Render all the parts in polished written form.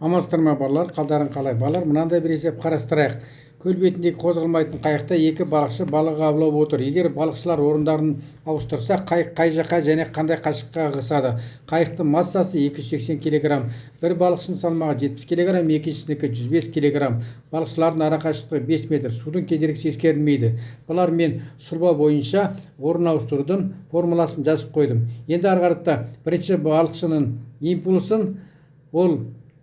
Амансыздар ма балалар, қалдарың қалай? Балалар, мынандай бір есеп қарастырайық. Көл бетіндегі қозғалмайтын қайықта екі балықшы балық аулап отыр. Егер балықшылар орындарын ауыстырса, қайық қай жаққа және қандай қашыққа ығысады? Қайықтың массасы 280 кг. Бір балықшының салмағы 70 кг, екіншісінікі 105 кг. Балықшылардың арақашықтығы 5 метр. Судың кедергісі ескерілмейді. Балалар, мен сұлба бойынша орын ауыстырудың формуласын жазып қойдым. Енді ары қарата бірінші балықшының импульсын, ол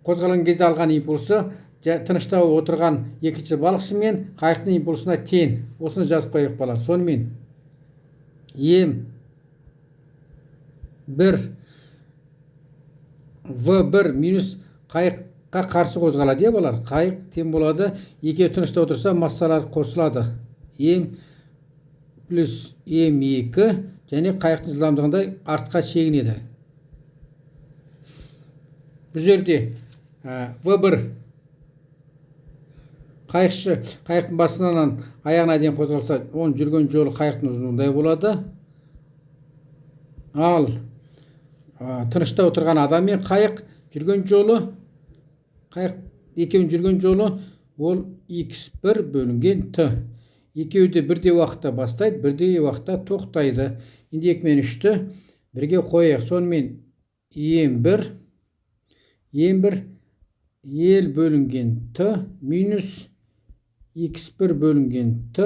қозғалған кезде алған импульсы тыныштау отырған екінші балықшы мен қайықтың импульсына тең. Осыны жазып қойып балалар. Сонымен М1 В1 минус қайыққа қарсы қозғалады, балалар. Қайық тең болады. Екеуі тыныштау отырса, массалар қосылады. М плюс М2 және қайықтың жылдамдығында артқа шегінеді. Бұл жерде В1 қайықшы қайықтың басынан аяғына дейін қозғалса, оның жүрген жолы қайықтың ұзындығындай болады. Ал тынышта отырған адам мен қайық жүрген жолы, қайық екеуінің жүрген жолы ол x1 бөлінген t. Екеуі де бірдей уақытта бастайды, бірдей уақытта тоқтайды. Енді 2 мен 3-ті бірге қояйық. Сонымен М1 ел бөлінген t минус x1 бөлінген t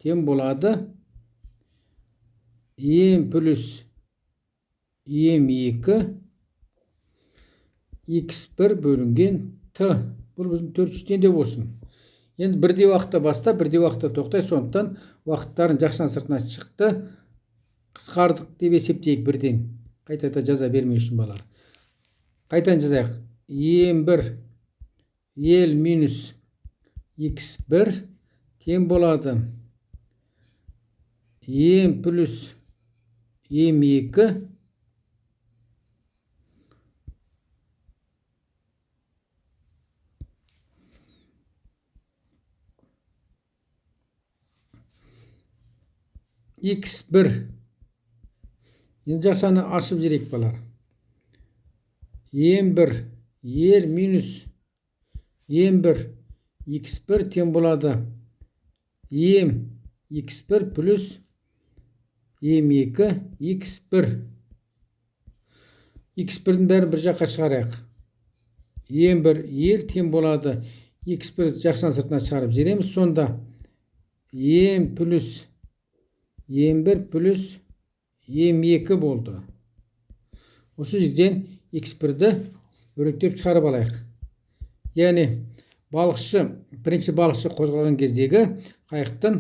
тең болады М плюс М2 x1 бөлінген t. Бұл біздің 400-тен де болсын. Енді бірдей уақытта баста, бірдей уақытта тоқтай, сондықтан уақыттарын жақшан сыртына шықты. Қысқардық деп есептейік бірден. Қайта жаза бермей үшін балар. Қайтан жазайық. М1 ел минус x1 тең болады М плюс М2 x1. Енді жақсаны ашып жіберейік балар. М1 ел минус М1 x1 тең болады М x1 плюс М2 x1. x1-дің бәрін бір жаққа шығарайық. М1 ел тең болады x1 жақсан сыртына шығарып жібереміз. Сонда М плюс М1 плюс М2 болды. Осы жерден x1-ді өректеп шығарып алайық. Яғни бірінші балықшы қозғалған кездегі қайықтың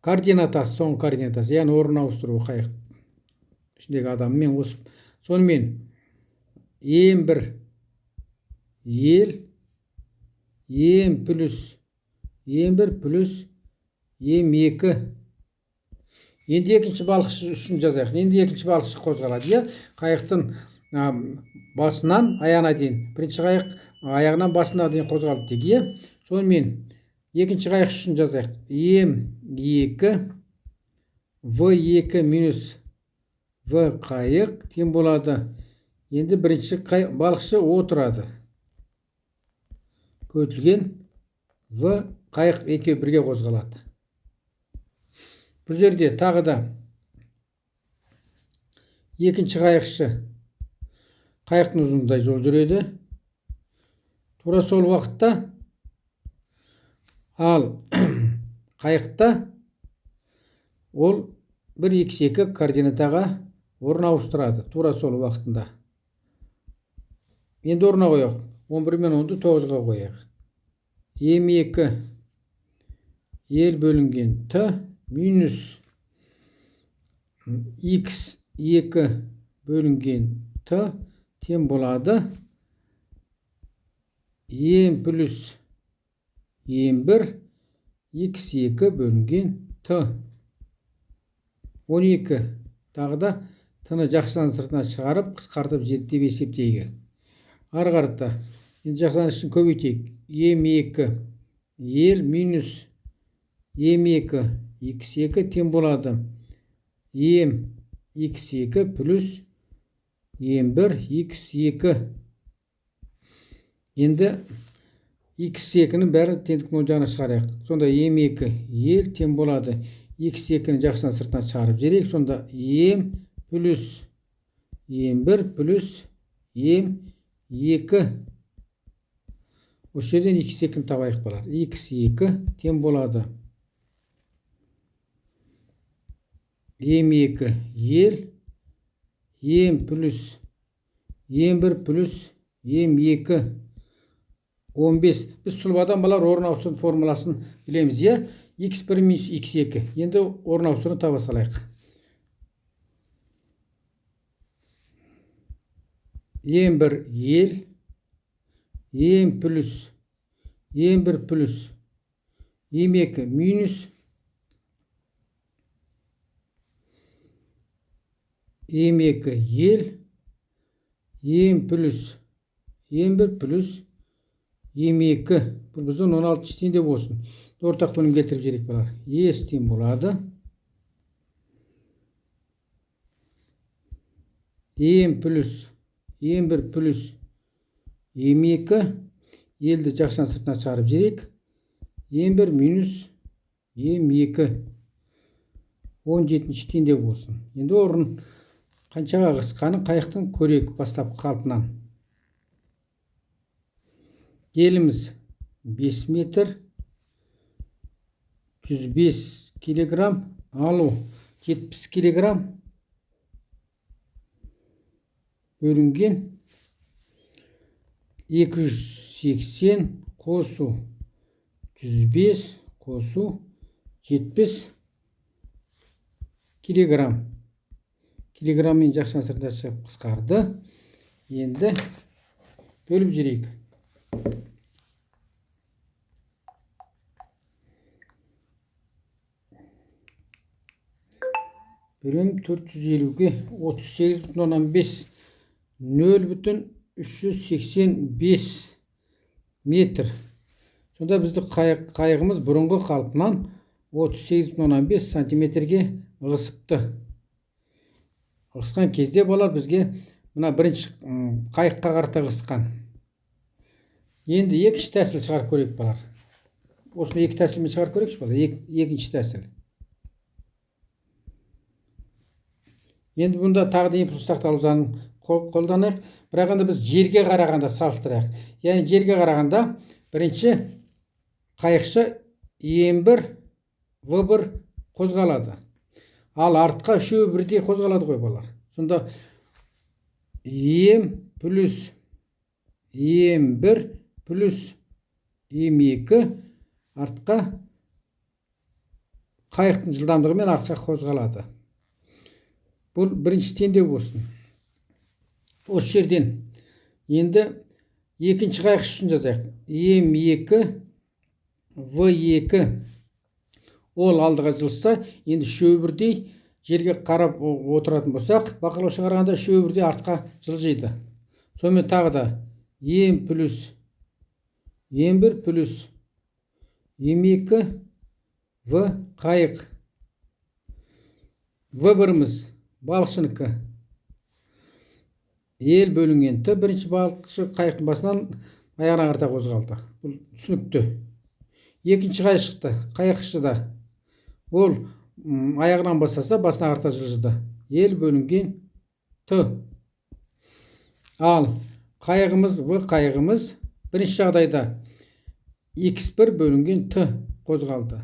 координатасы, соңғы координатасы, яғни орын ауыстыру қайық ішіндегі адаммен осы. Сонымен М1 ел М плюс М1 плюс М2. Енді екінші балықшы үшін жазайық. Енді екінші балықшы қозғалады. Қайықтың басынан аяғына дейін. Бірінші қайық аяғынан басына дейін қозғалды дейік. Сонымен екінші қайық үшін жазайық. М2 В2 минус В қайық тең болады. Енді бірінші балықшы отырады. Көтілген В қайық екеуі бірге қозғалады. Бұл жерде тағы да екінші қайықшы қайықтың ұзындай жол жүреді. Тура сол уақытта ал қайықта ол 1x2 координатаға орын ауыстырады. Тура сол уақытында. Енді орына қояйық. 11 мен 10-ды 9-ға қояйық. М2 ел бөлінген t минус x2 бөлінген t тең болады М плюс М1 x2 бөлінген t. 12. Тағы да t-ны жақсынан сыртына шығарып, қысқартып зерттеп есептейік. Ары қарата енді жақсан үшін көбейтейік. М2 ел минус М2 x2 тең болады М x2 плюс М1 x2. Енді x2-нің бәрі теңдіктің оң жағына шығарайық. Сонда m2 ел тең болады x2-ні жақсынан сыртына шығарып жіберейік. Сонда m плюс m1 плюс m2. Осы жерден x2-ні табайық балар. x2 тең болады m2 ел m плюс m1 плюс m2 15. Біз сұлбадан балар орын ауыстыру формуласын білеміз, е? x1 минус x2. Енді орын ауыстыруын таба салайық. m1 ел m плюс m1 плюс m2 минус m2 ел m плюс m1 плюс m2. Бұл біздің 16 теңде болсын. Ортақ бөлім келтіріп жіберейік балар. S тең болады m плюс m1 плюс m2. Елді жақсынан сыртына шығарып жіберейік. m1 минус m2 17 теңде болсын. Енді орын қаншаға қысқанын қайықтың көрейік бастапқы қалпынан. Еліміз 5 метр 105 килограмм, алу 70 килограмм бөлінген 280 қосу 105 қосу 70 килограмм. Килограммен жақсан сыртына шығып қысқарды. Енді бөліп жүрейік. Бөлім 450-ге 38,5 0,385 метр. Сонда бізді қайығымыз бұрынғы қалпынан 38,5 сантиметрге ығысыпты. Ығысқан кезде балар бізге мына бірінші қайыққа қарата ығысқан. Енді екінші тәсіл шығарып көрейік балар. Осыны екі тәсілмен шығарып көрейікші балар. Екінші тәсіл. Енді бұнда тағы да импульс сақталу заңын қолданайық. Бірақ енді біз жерге қарағанда салыстырайық. Яғни жерге қарағанда бірінші қайықшы m1 v1 қозғалады. Ал артқа үшеуі бірдей қозғалады ғой балар. Сонда m плюс m1 плюс m2 артқа қайықтың жылдамдығымен артқа қозғалады. Бұл бірінші теңдеу болсын. Осы жерден енді екінші қайық үшін жазайық. m2 v2 ол алдыға жылжса, енді үшеуі бірдей жерге қарап отыратын болсақ, бақылаушы қарағанда үшеуі бірдей артқа жылжиды. Сонымен тағы да m плюс m1 плюс m2 v қайық. v1-іміз балықшыныкі. Ел бөлінген т бірінші балықшы қайықтың басынан аяғына қарата қозғалды. Бұл түсінікті. Екінші қайықшы да ол аяғынан бастаса басына қарата жылжыды. Ел бөлінген т. Ал қайығымыз в қайығымыз бірінші жағдайда x1 бөлінген т қозғалды.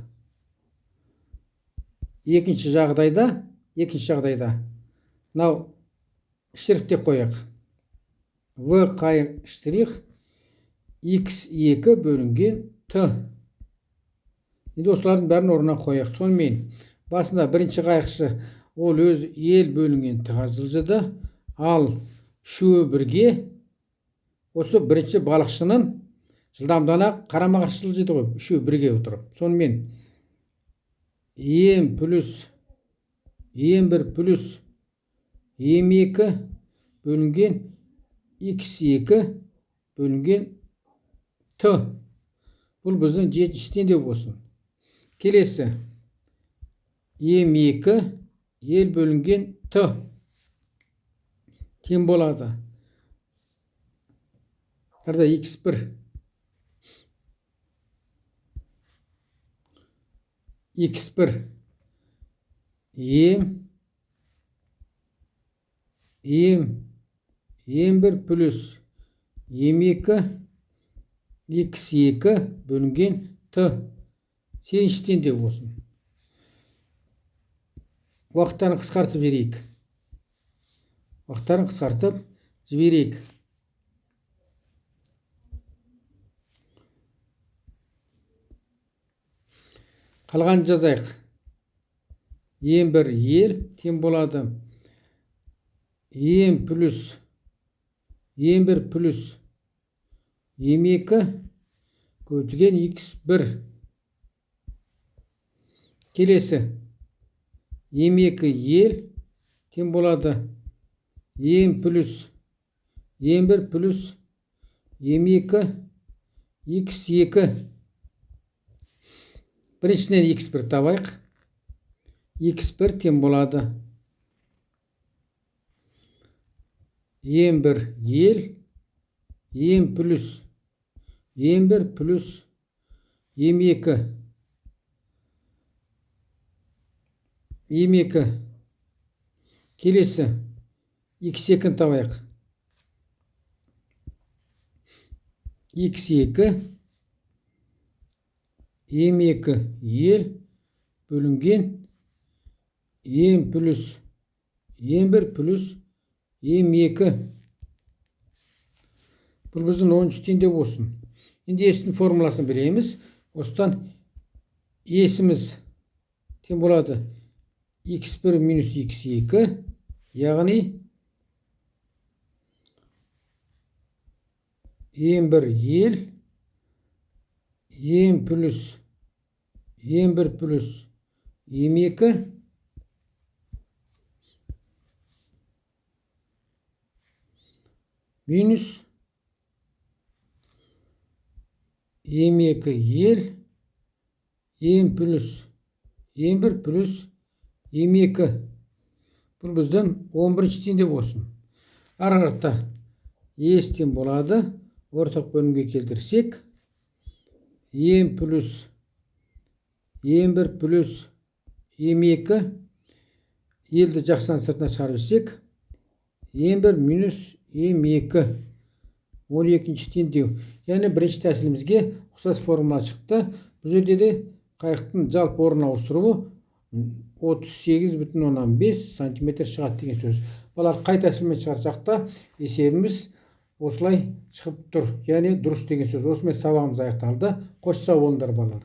Екінші жағдайда мынау штрихте қояқ. В қайық штрих x2 бөлінген т. Енді осылардың бәрін орнына қояқ. Сонымен басында бірінші қайықшы ол өз ел бөлінген т-ға жылжыды. Ал үшеуі бірге осы бірінші балықшының жылдамдығына қарама-қарсы жылжиды ғой, үшеуі бірге отырып. Сонымен m плюс m1 плюс m2 бөлінген x2 бөлінген т. Бұл біздің жетінші теңдеу болсын. Келесі m2 ел бөлінген т тең болады. Арда x1 1 плюс m2 x2 бөлінген t сеншітен де болсын. Уақыттарын қысқартып жіберейік. Қалған жазайық. М1 ел тең болады. М1 плюс М2 көбейтілген x1. Келесі. М2 ел тең болады. М1 плюс М2 x2. Біріншіден x1 табайық. x1 тең болады. М1 ел М1 плюс М2 келесі x2 табайық. x2 М2 ел бөлінген М1 плюс М2. Бұл біздің 13-тен де болсын. Енді есінің формуласын білеміз. Осыдан есіміз тең болады x1 минус x2, яғни М1 ел М1 плюс М2 минус М2 ел М1 плюс М2. Бұл біздің 11-тен де болсын. Арақта естен болады. Ортақ бөлімге келтірсек, М1 плюс М2 елді жақсынан сыртына шығарып жіберсек, М1 минус М2 12-тен деу. Яғни бірінші тәсілімізге ұқсас формула шықты. Бұл жерде де қайықтың жалпы орын ауыстыруы 38,5 сантиметр шығады деген сөз. Балар қай тәсілмен шығарсақ та есебіміз осылай шығып тұр. Яғни дұрыс деген сөз. Осымен сабағымыз аяқталды. Қош сау болыңдар балалар.